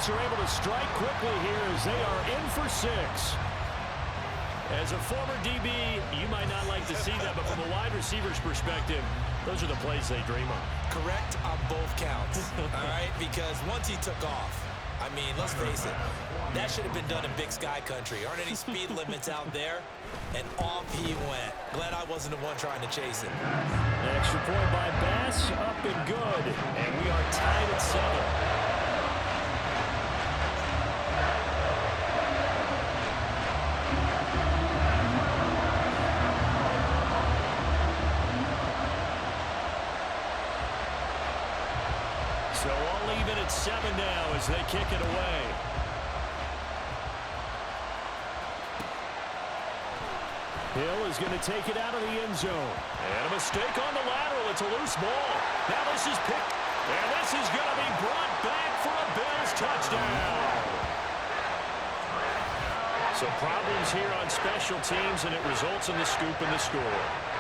Bills are able to strike quickly here as they are in for 6. As a former DB, you might not like to see that, but from a wide receiver's perspective, those are the plays they dream of. Correct on both counts, all right? Because once he took off, I mean, let's face it, that should have been done in Big Sky country. Aren't any speed limits out there? And off he went. Glad I wasn't the one trying to chase it. Extra point by Bass, up and good. And we are tied at 7. So all even at 7 now as they kick it away. Hill is going to take it out of the end zone. And a mistake on the lateral. It's a loose ball. Now this is picked. And this is going to be brought back for a Bills touchdown. So problems here on special teams, and it results in the scoop and the score.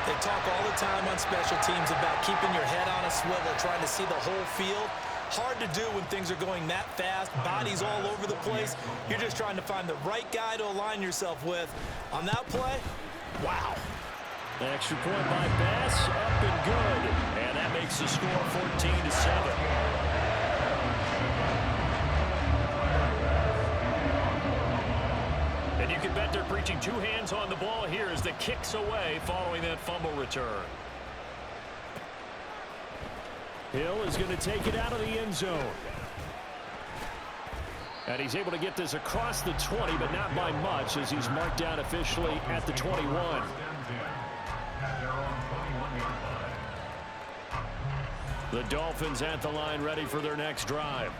They talk all the time on special teams about keeping your head on a swivel, trying to see the whole field. Hard to do when things are going that fast, bodies all over the place. You're just trying to find the right guy to align yourself with. On that play, wow. Extra point by Bass, up and good. And that makes the score 14-7. And you can bet they're preaching 2 hands on the ball here as the kick's away following that fumble return. Hill is going to take it out of the end zone. And he's able to get this across the 20, but not by much as he's marked down officially at the 21. The Dolphins at the line ready for their next drive.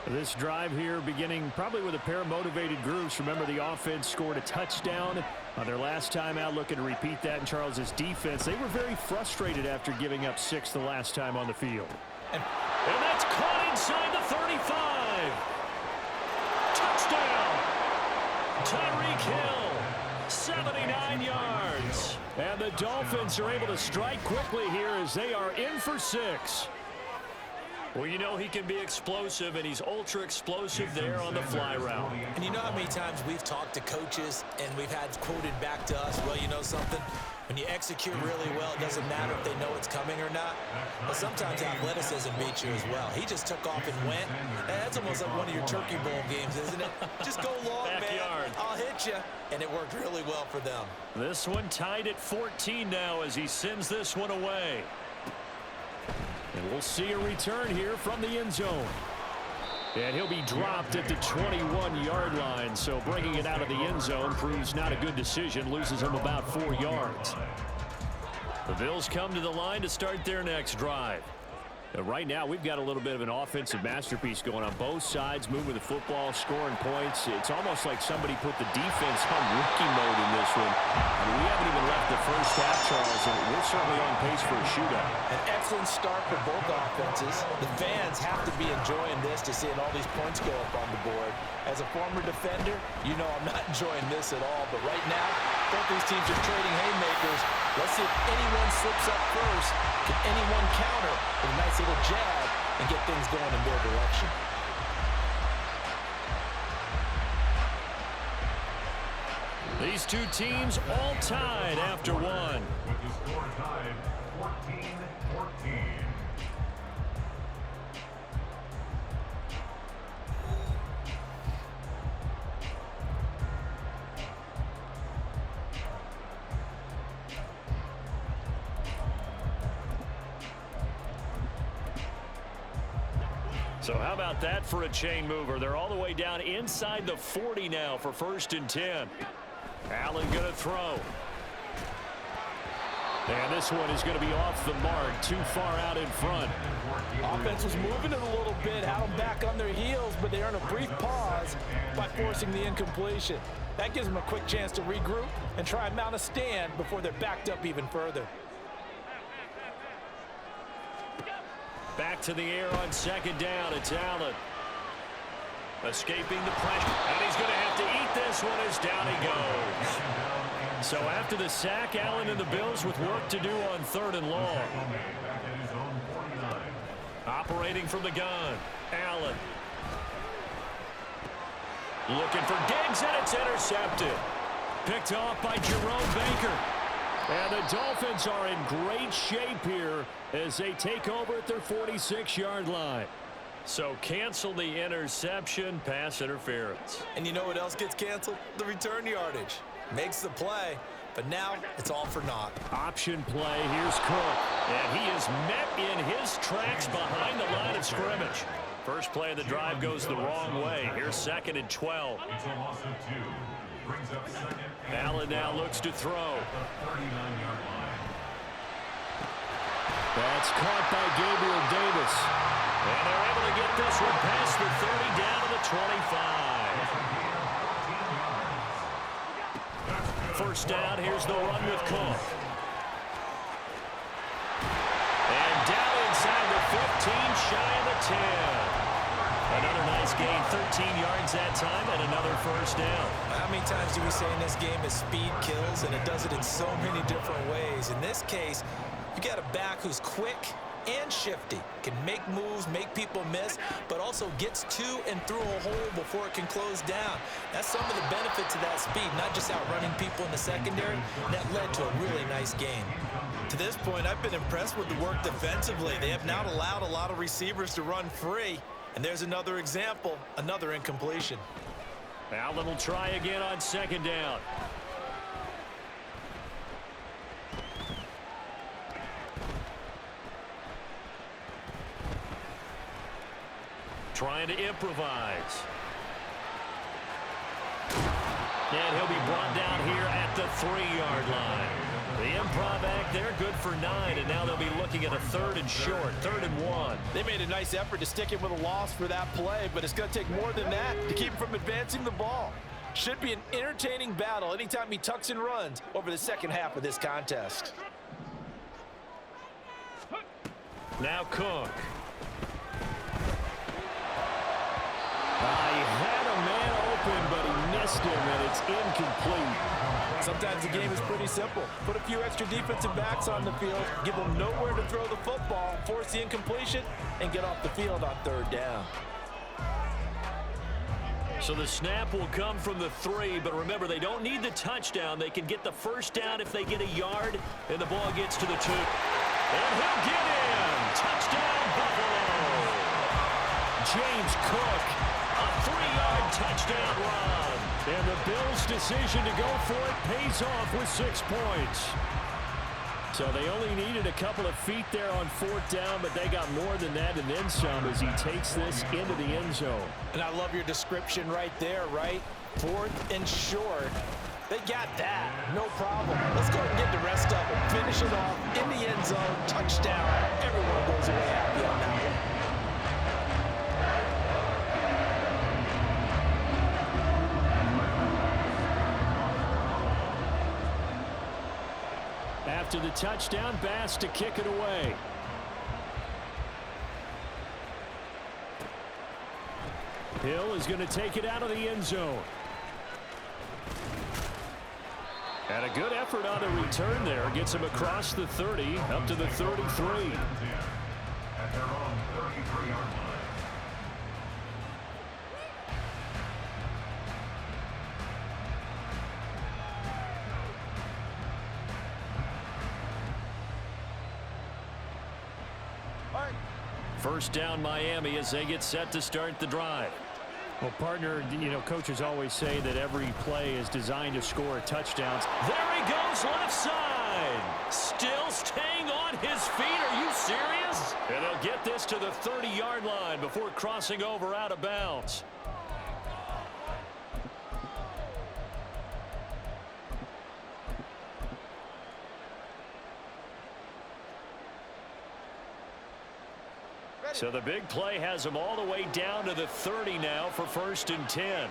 This drive here beginning probably with a pair of motivated groups. Remember, the offense scored a touchdown on their last time out, looking to repeat that in Charles's defense. They were very frustrated after giving up 6 the last time on the field. And that's caught inside the 35. Touchdown. Tyreek Hill, 79 yards. And the Dolphins are able to strike quickly here as they are in for 6. Well, you know he can be explosive, and he's ultra explosive there on the fly route. And you know how many times we've talked to coaches and we've had quoted back to us, well, you know something? When you execute really well, it doesn't matter if they know it's coming or not. But sometimes athleticism beats you as well. He just took off and went. That's almost like one of your Turkey Bowl games, isn't it? Just go long, Backyard. Man. I'll hit you. And it worked really well for them. This one tied at 14 now as he sends this one away. And we'll see a return here from the end zone. And he'll be dropped at the 21-yard line. So bringing it out of the end zone proves not a good decision. Loses him about 4 yards. The Bills come to the line to start their next drive. Right now, we've got a little bit of an offensive masterpiece going on both sides, moving the football, scoring points. It's almost like somebody put the defense on rookie mode in this one. I mean, we haven't even left the first half, Charles, and we're certainly on pace for a shootout. An excellent start for both offenses. The fans have to be enjoying this to seeing all these points go up on the board. As a former defender, you know I'm not enjoying this at all. But right now, both these teams are trading haymakers. Let's see if anyone slips up first. Can anyone counter with a nice little jab and get things going in their direction? These two teams all tied after one. With the score tied 14-14. So how about that for a chain mover? They're all the way down inside the 40 now for 1st and 10. Allen going to throw. And this one is going to be off the mark, too far out in front. Offense was moving it a little bit, had them back on their heels, but they earned a brief pause by forcing the incompletion. That gives them a quick chance to regroup and try and mount a stand before they're backed up even further. Back to the air on 2nd down. It's Allen. Escaping the pressure. And he's going to have to eat this one as down he goes. So after the sack, Allen and the Bills with work to do on 3rd and long. Operating from the gun. Allen. Looking for Diggs, and it's intercepted. Picked off by Jerome Baker. And the Dolphins are in great shape here as they take over at their 46-yard line. So cancel the interception, pass interference. And you know what else gets canceled? The return yardage. Makes the play, but now it's all for naught. Option play, here's Cook. And he is met in his tracks behind the line of scrimmage. First play of the drive goes the wrong way. Here's 2nd and 12. It's a loss of 2. Brings up 2nd. Allen now looks to throw. The 39-yard line. That's caught by Gabriel Davis. And they're able to get this one past the 30 down to the 25. First down, here's the run with Cook. And down inside the 15, shy of the 10. Another nice gain, 13 yards that time, and another first down. How many times do we say in this game is speed kills, and it does it in so many different ways. In this case, you got a back who's quick and shifty, can make moves, make people miss, but also gets to and through a hole before it can close down. That's some of the benefits of that speed, not just outrunning people in the secondary. That led to a really nice game. To this point, I've been impressed with the work defensively. They have not allowed a lot of receivers to run free. And there's another example, another incompletion. Allen will try again on 2nd down. Trying to improvise. And he'll be brought down here at the 3-yard line. The improv act there, good for 9, and now they'll be looking at a 3rd and short, 3rd and 1. They made a nice effort to stick him with a loss for that play, but it's going to take more than that to keep him from advancing the ball. Should be an entertaining battle anytime he tucks and runs over the second half of this contest. Now Cook. He had a man open, but he missed him, and it's incomplete. Sometimes the game is pretty simple. Put a few extra defensive backs on the field, give them nowhere to throw the football, force the incompletion, and get off the field on 3rd down. So the snap will come from the 3, but remember, they don't need the touchdown. They can get the first down if they get a yard, and the ball gets to the 2. And he'll get in! Touchdown, Buffalo! James Cook, a 3-yard touchdown run. And the Bills' decision to go for it pays off with 6 points. So they only needed a couple of feet there on 4th down, but they got more than that and then some as he takes this into the end zone. And I love your description right there, right? 4th and short. They got that. No problem. Let's go ahead and get the rest of it. Finish it off in the end zone. Touchdown. Everyone goes away happy on that one. After the touchdown, Bass to kick it away. Hill is going to take it out of the end zone. And a good effort on the return there. Gets him across the 30, up to the 33. At their own 33-yard line. First down Miami as they get set to start the drive. Well, partner, coaches always say that every play is designed to score touchdowns. There he goes left side. Still staying on his feet. Are you serious? And they'll get this to the 30-yard line before crossing over out of bounds. So the big play has them all the way down to the 30 now for 1st and 10.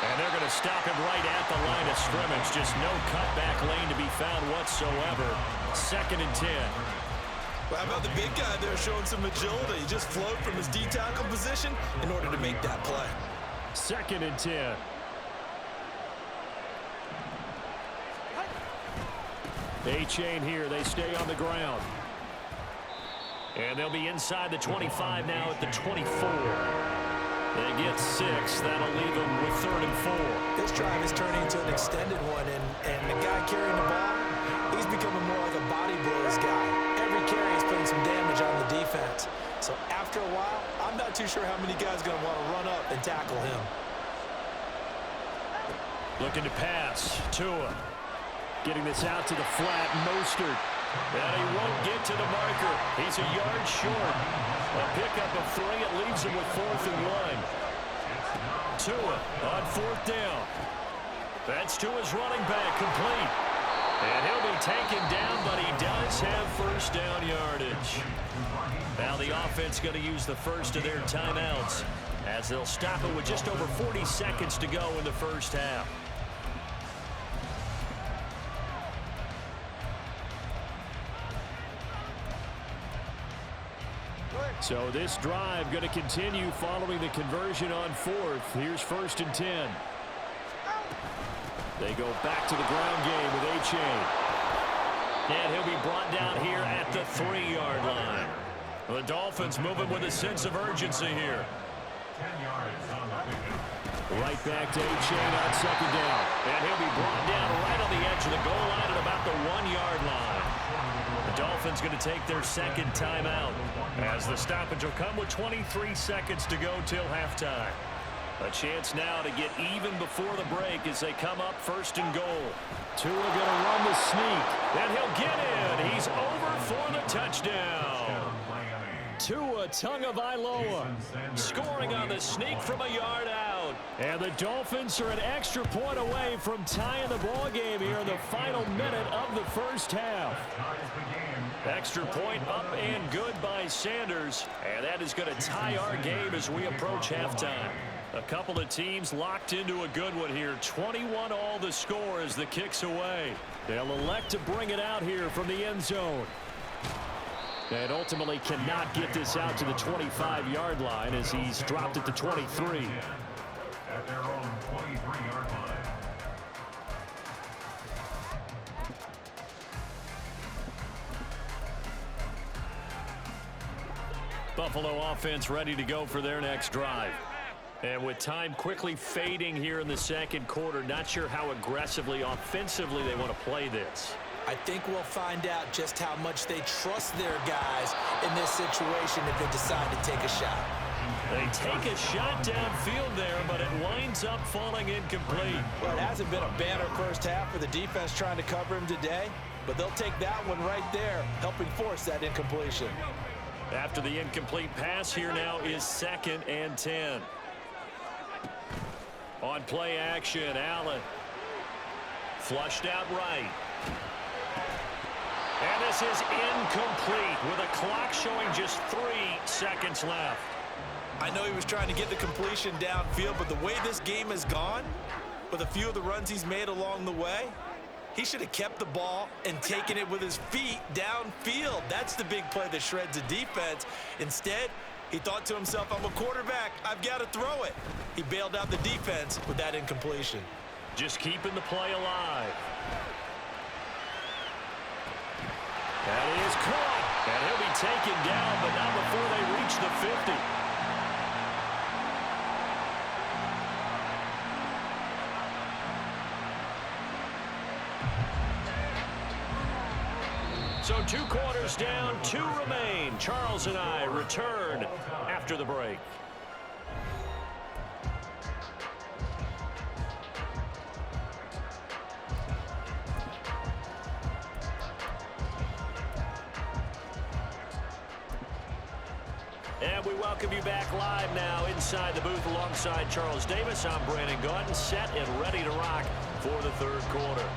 And they're going to stop him right at the line of scrimmage. Just no cutback lane to be found whatsoever. 2nd and 10. Well, how about the big guy there showing some agility? He just flowed from his D-tackle position in order to make that play. 2nd and 10. A-chain here. They stay on the ground. And they'll be inside the 25 now at the 24. They get 6. That'll leave them with 3rd and 4. This drive is turning into an extended one, and the guy carrying the ball, he's becoming more like a body blows guy. Every carry is putting some damage on the defense. So after a while, I'm not too sure how many guys are going to want to run up and tackle him. Looking to pass. Tua. Getting this out to the flat. Mostert. And he won't get to the marker. He's a yard short. A pickup of 3. It leaves him with 4th and 1. Tua on 4th down. That's Tua's running back. Complete. And he'll be taken down, but he does have 1st down yardage. Now the offense going to use the first of their timeouts as they'll stop it with just over 40 seconds to go in the first half. So this drive going to continue following the conversion on 4th. Here's 1st and 10. They go back to the ground game with A-Chain. And he'll be brought down here at the 3-yard line. The Dolphins moving with a sense of urgency here. 10 yards on the pickup. Right back to A-Chain on 2nd down. And he'll be brought down right on the edge of the goal line at about the 1-yard line. The Dolphins going to take their 2nd timeout as the stoppage will come with 23 seconds to go till halftime. A chance now to get even before the break as they come up 1st and goal. Tua going to run the sneak, and he'll get in. He's over for the touchdown. Tua Tagovailoa scoring on the sneak from a yard out. And the Dolphins are an extra point away from tying the ball game here in the final minute of the first half. Extra point up and good by Sanders. And that is going to tie our game as we approach halftime. A couple of teams locked into a good one here. 21 all the score as the kick's away. They'll elect to bring it out here from the end zone. And ultimately cannot get this out to the 25-yard line as he's dropped at the 23. At their own 23-yard line. Buffalo offense ready to go for their next drive. And with time quickly fading here in the second quarter, not sure how aggressively, offensively they want to play this. I think we'll find out just how much they trust their guys in this situation if they decide to take a shot. They take a shot downfield there, but it winds up falling incomplete. Well, it hasn't been a banner first half for the defense trying to cover him today, but they'll take that one right there, helping force that incompletion. After the incomplete pass, here now is 2nd and 10. On play action, Allen. Flushed out right. And this is incomplete with a clock showing just 3 seconds left. I know he was trying to get the completion downfield, but the way this game has gone, with a few of the runs he's made along the way, he should have kept the ball and taken it with his feet downfield. That's the big play that shreds the defense. Instead, he thought to himself, I'm a quarterback. I've got to throw it. He bailed out the defense with that incompletion. Just keeping the play alive. That is caught. And he'll be taken down, but not before they reach the 50. So 2 quarters down, 2 remain. Charles and I return after the break. And we welcome you back live now inside the booth alongside Charles Davis. I'm Brandon Gaudin, set and ready to rock for the 3rd quarter.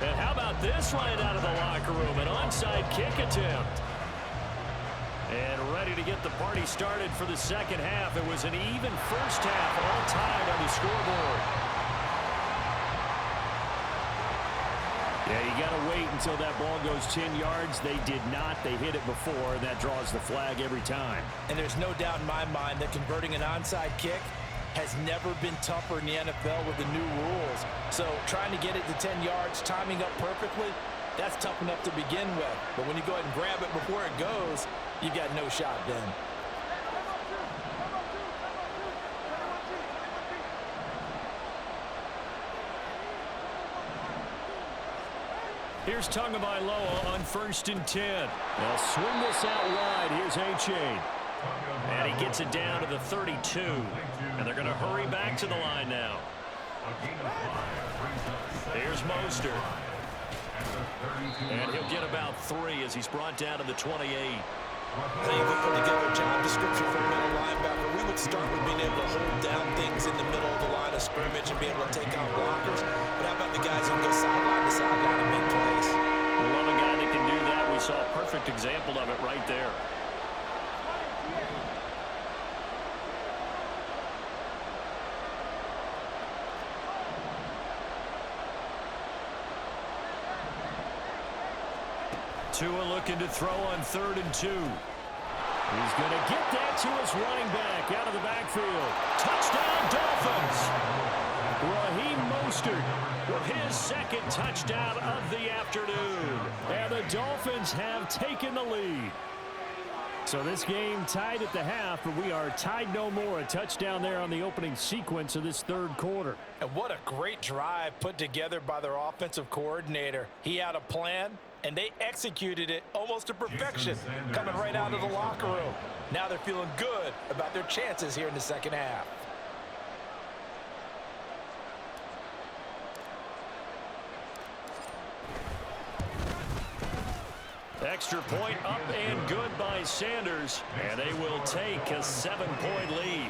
And how about this right out of the locker room? An onside kick attempt. And ready to get the party started for the second half. It was an even first half, all tied on the scoreboard. Yeah, you got to wait until that ball goes 10 yards. They did not. They hit it before, and that draws the flag every time. And there's no doubt in my mind that converting an onside kick has never been tougher in the NFL with the new rules. So trying to get it to 10 yards, timing up perfectly, That's tough enough to begin with. But when you go ahead and grab it before it goes, you got no shot then. Here's Tagovailoa on 1st and 10. They'll swing this out wide. Here's A-Chain. And he gets it down to the 32. And they're going to hurry back to the line now. Here's Mostert. And he'll get about 3 as he's brought down to the 28. I think if we put together a job description for a middle linebacker, we would start with being able to hold down things in the middle of the line of scrimmage and be able to take out blockers. But how about the guys who can go sideline to sideline and make plays? We love a guy that can do that. We saw a perfect example of it right there. Tua looking to throw on 3rd and 2. He's going to get that to his running back out of the backfield. Touchdown, Dolphins. Raheem Mostert with his 2nd touchdown of the afternoon. And the Dolphins have taken the lead. So this game tied at the half, but we are tied no more. A touchdown there on the opening sequence of this 3rd quarter. And what a great drive put together by their offensive coordinator. He had a plan, and they executed it almost to perfection, coming right out of the locker room. Now they're feeling good about their chances here in the 2nd half. Extra point up and good by Sanders, and they will take a 7-point lead.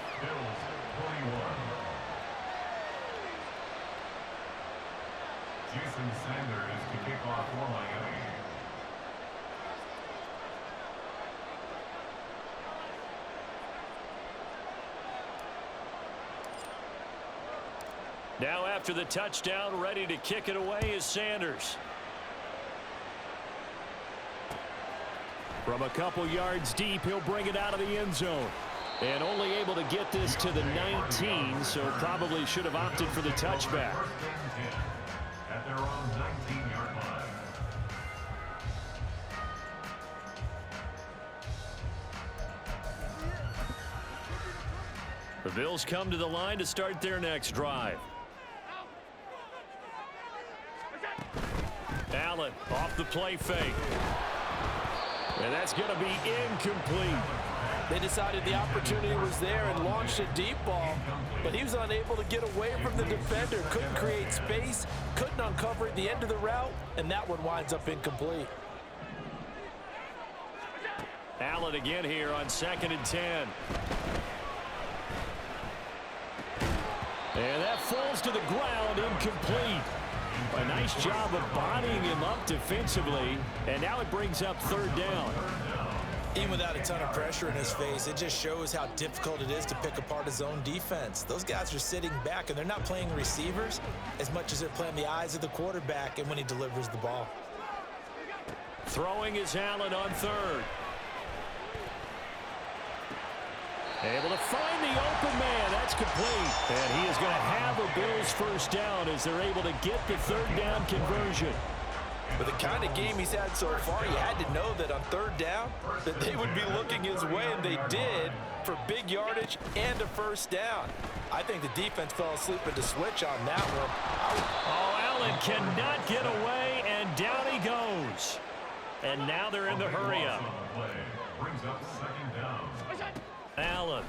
Jason Sanders to kick off for Miami. Now after the touchdown, ready to kick it away is Sanders. From a couple yards deep, he'll bring it out of the end zone. And only able to get this to the 19, so probably should have opted for the touchback. At their own 19-yard line. The Bills come to the line to start their next drive. Allen off the play fake. And that's going to be incomplete. They decided the opportunity was there and launched a deep ball, but he was unable to get away from the defender. Couldn't create space, couldn't uncover at the end of the route, and that one winds up incomplete. Allen again here on 2nd and 10. And that falls to the ground, incomplete. A nice job of bodying him up defensively, and now it brings up 3rd down. Even without a ton of pressure in his face, it just shows how difficult it is to pick apart his own defense. Those guys are sitting back, and they're not playing receivers as much as they're playing the eyes of the quarterback and when he delivers the ball. Throwing is Allen on 3rd. Able to find the open man. That's complete. And he is going to have a Bills 1st down as they're able to get the 3rd down conversion. With the kind of game he's had so far, you had to know that on 3rd down that they would be looking his way, and they did, for big yardage and a 1st down. I think the defense fell asleep at the switch on that one. Oh, Allen cannot get away, and down he goes. And now they're in the hurry up. Brings up 2nd down. Allen.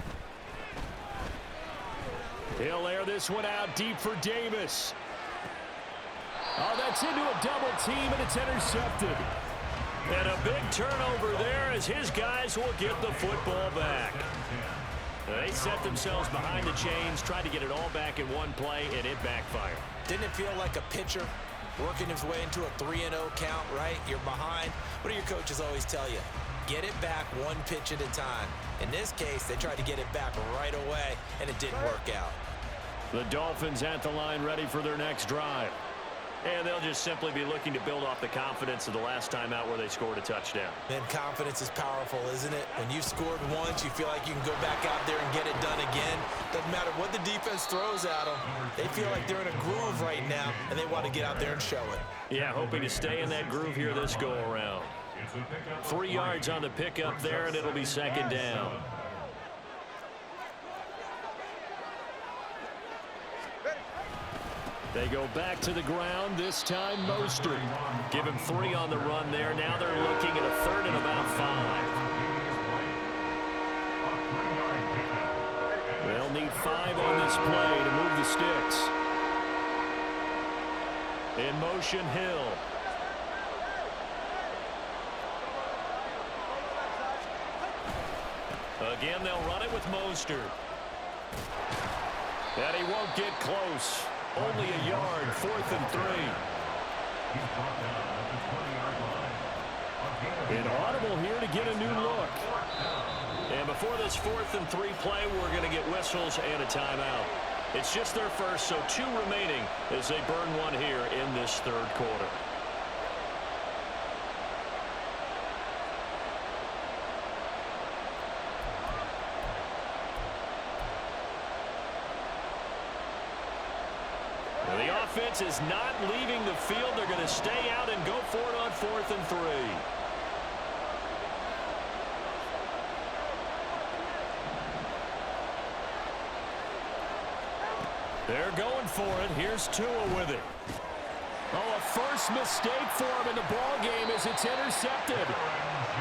He'll air this one out deep for Davis. Oh, that's into a double team, and it's intercepted. And a big turnover there as his guys will get the football back. They set themselves behind the chains, tried to get it all back in one play, and it backfired. Didn't it feel like a pitcher working his way into a 3-0 count, right? You're behind. What do your coaches always tell you? Get it back one pitch at a time. In this case, they tried to get it back right away, and it didn't work out. The Dolphins at the line ready for their next drive. And they'll just simply be looking to build off the confidence of the last time out where they scored a touchdown. And confidence is powerful, isn't it? When you've scored once, you feel like you can go back out there and get it done again. Doesn't matter what the defense throws at them, they feel like they're in a groove right now, and they want to get out there and show it. Yeah, hoping to stay in that groove here this go-around. 3 yards on the pickup there, and it'll be second down. They go back to the ground, this time Mostert. Give him 3 on the run there. Now they're looking at a third and about 5. They'll need 5 on this play to move the sticks. In motion, Hill. Again, they'll run it with Mostert. And he won't get close. Only a yard, 4th and 3. Inaudible here to get a new look. And before this 4th and 3 play, we're going to get whistles and a timeout. It's just their first, so 2 remaining as they burn one here in this third quarter. The offense is not leaving the field. They're going to stay out and go for it on 4th and 3. They're going for it. Here's Tua with it. Oh, a first mistake for him in the ball game as it's intercepted.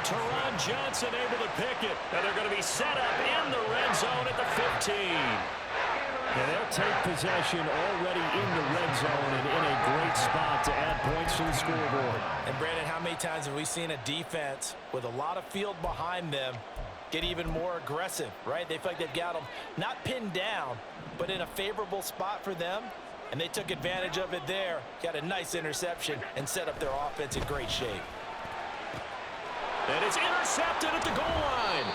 Teron Johnson able to pick it. And they're going to be set up in the red zone at the 15. And they'll take possession already in the red zone and in a great spot to add points to the scoreboard. And, Brandon, how many times have we seen a defense with a lot of field behind them get even more aggressive, right? They feel like they've got them not pinned down, but in a favorable spot for them, and they took advantage of it there. Got a nice interception and set up their offense in great shape. And it's intercepted at the goal line.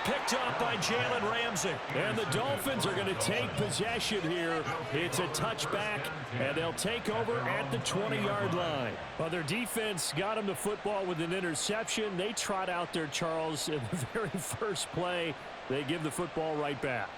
Picked up by Jalen Ramsey. And the Dolphins are going to take possession here. It's a touchback, and they'll take over at the 20-yard line. Well, their defense got them the football with an interception. They trot out there, Charles, in the very first play. They give the football right back.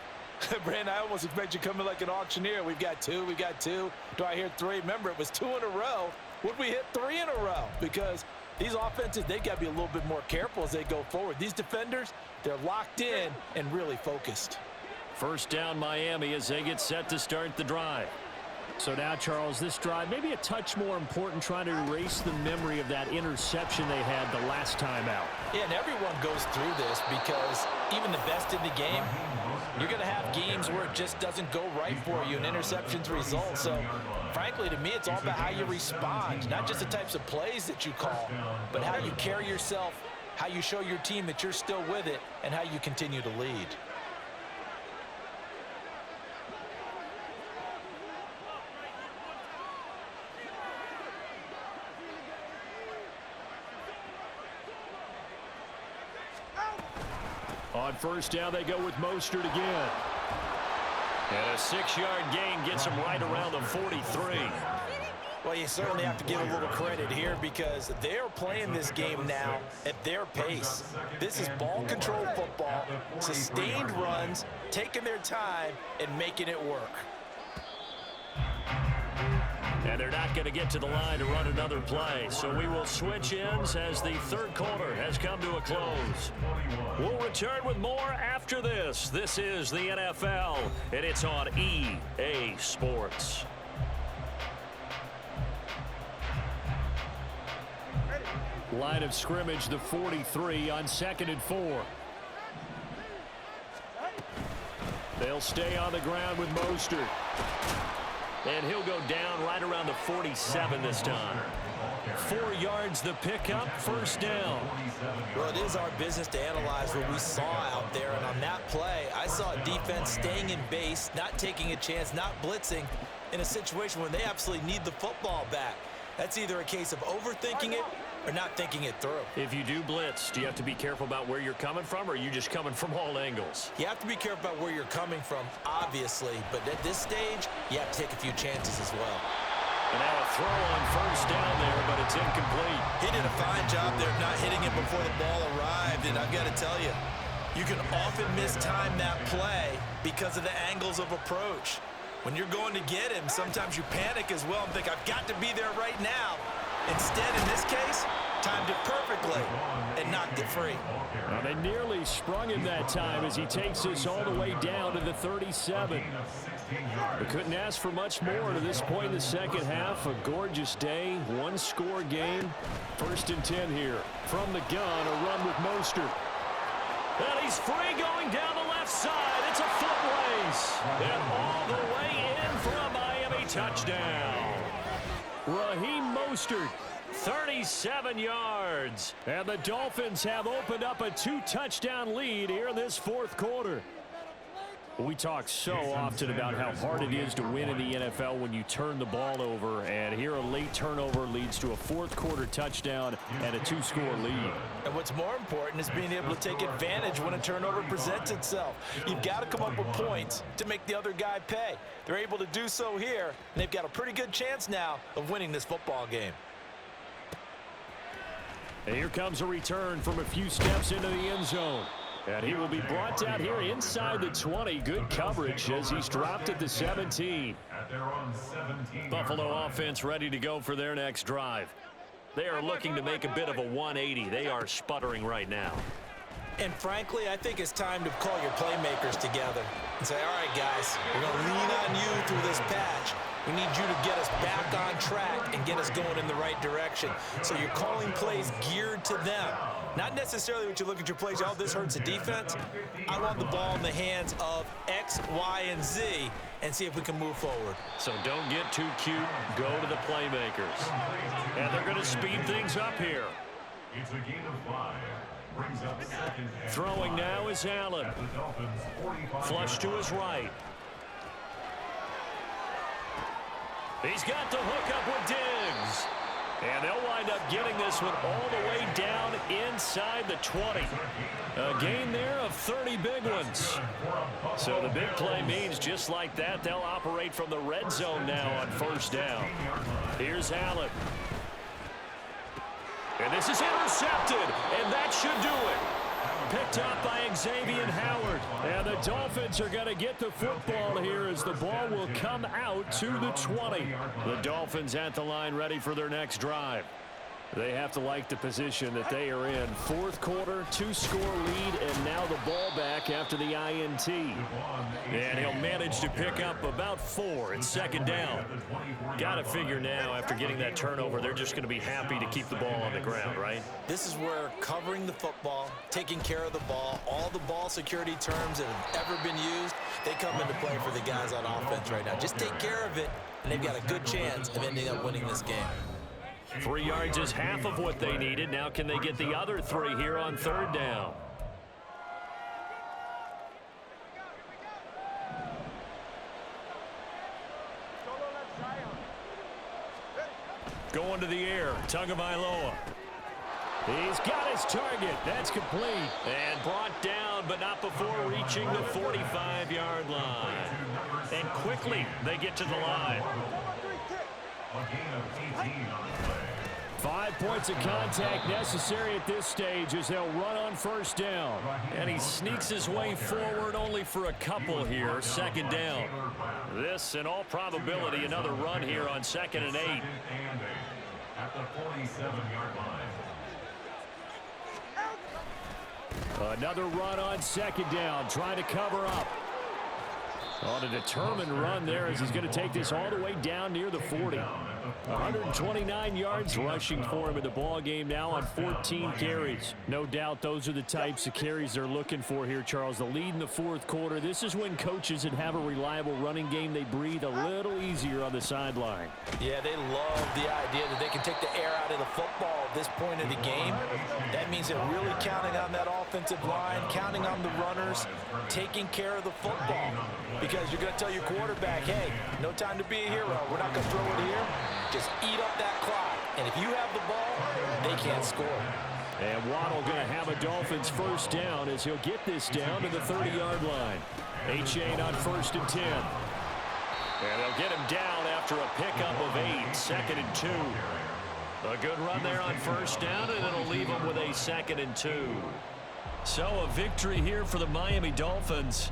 Brandon, I almost expect you coming like an auctioneer. We've got 2, we got 2. Do I hear 3? Remember, it was 2 in a row. Would we hit 3 in a row? Because these offenses, they got to be a little bit more careful as they go forward. These defenders, they're locked in and really focused. First down, Miami, as they get set to start the drive. So now, Charles, this drive maybe a touch more important, trying to erase the memory of that interception they had the last time out. Yeah, and everyone goes through this because even the best in the game, you're going to have games where it just doesn't go right for you and interceptions result. So, frankly, to me, it's all about how you respond, not just the types of plays that you call, but how you carry yourself, how you show your team that you're still with it, and how you continue to lead. On first down, they go with Mostert again. And a 6-yard gain gets him right around the 43. Well, you certainly have to give a little credit here because they're playing this game now at their pace. This is ball control football, sustained runs, taking their time, and making it work. And they're not going to get to the line to run another play. So we will switch ends as the third quarter has come to a close. We'll return with more after this. This is the NFL, and it's on EA Sports. Line of scrimmage, the 43 on 2nd and 4. They'll stay on the ground with Mostert. And he'll go down right around the 47 this time. 4 yards the pickup, first down. Well, it is our business to analyze what we saw out there. And on that play, I saw a defense staying in base, not taking a chance, not blitzing in a situation where they absolutely need the football back. That's either a case of overthinking it or not thinking it through. If you do blitz, do you have to be careful about where you're coming from, or are you just coming from all angles? You have to be careful about where you're coming from, obviously. But at this stage, you have to take a few chances as well. And now a throw on first down there, but it's incomplete. He did a fine job there of not hitting it before the ball arrived. And I've got to tell you, you can often mistime that play because of the angles of approach. When you're going to get him, sometimes you panic as well and think, I've got to be there right now. Instead, in this case, timed it perfectly and knocked it free. Well, they nearly sprung him that time as he takes this all the way down to the 37. We couldn't ask for much more to this point in the second half. A gorgeous day, one-score game. 1st and 10 here. From the gun, a run with Mostert. And he's free going down the left side. It's a foot race. And all the way in for a Miami touchdown. Raheem Mostert, 37 yards. And the Dolphins have opened up a 2-touchdown lead here in this 4th quarter. We talk so often about how hard it is to win in the NFL when you turn the ball over, and here a late turnover leads to a 4th quarter touchdown and a 2-score lead. And what's more important is being able to take advantage when a turnover presents itself. You've got to come up with points to make the other guy pay. They're able to do so here, and they've got a pretty good chance now of winning this football game. And here comes a return from a few steps into the end zone. And he will be brought down here inside the 20. Good coverage as he's dropped at the 17. Buffalo offense ready to go for their next drive. They are looking to make a bit of a 180. They are sputtering right now. And frankly, I think it's time to call your playmakers together and say, all right, guys, we're going to lean on you through this patch. We need you to get us back on track and get us going in the right direction. So you're calling plays geared to them. Not necessarily what you look at your plays, oh, this hurts the defense. I want the ball in the hands of X, Y, and Z and see if we can move forward. So don't get too cute. Go to the playmakers. And they're going to speed things up here. It's a gain of 5. Brings up 2nd. Throwing now is Allen. Flush to his right. He's got the hook up with Diggs. And they'll wind up getting this one all the way down inside the 20. A gain there of 30 big ones. So the big play means just like that, they'll operate from the red zone now on 1st down. Here's Allen. And this is intercepted, and that should do it. Picked up by Xavier Howard. And the Dolphins are going to get the football here as the ball will come out to the 20. The Dolphins at the line ready for their next drive. They have to like the position that they are in. 4th quarter, 2-score lead, and now the ball back after the INT. And he'll manage to pick up about 4 at 2nd down. Got to figure now after getting that turnover, they're just going to be happy to keep the ball on the ground, right? This is where covering the football, taking care of the ball, all the ball security terms that have ever been used, they come into play for the guys on offense right now. Just take care of it, and they've got a good chance of ending up winning this game. 3 yards is half of what they needed. Now can they get the other 3 here on 3rd down? Going to the air, Tagovailoa. He's got his target. That's complete. And brought down, but not before reaching the 45-yard line. And quickly, they get to the line. A gain of 18 on the play. 5 points of contact necessary at this stage as they'll run on 1st down. And he sneaks his way forward only for a couple here. 2nd down. This, in all probability, another run here on 2nd and 8. At the 47-yard line. Another run on 2nd down, trying to cover up. On a determined run there as he's going to take this all the way down near the 40. 129 yards rushing for him in the ball game now on 14 carries. No doubt those are the types of carries they're looking for here, Charles. The lead in the 4th quarter. This is when coaches that have a reliable running game, they breathe a little easier on the sideline. Yeah, they love the idea that they can take the air out of the football at this point in the game. That means they're really counting on that offensive line, counting on the runners, taking care of the football. Because you're going to tell your quarterback, hey, no time to be a hero. We're not going to throw it here. Just eat up that clock. And if you have the ball, they can't score. And Waddle going to have a Dolphins 1st down as he'll get this down to the 30-yard line. A-Chain on 1st and 10. And they'll get him down after a pickup of 8, 2nd and 2. A good run there on 1st down, and it'll leave them with a 2nd and 2. So a victory here for the Miami Dolphins.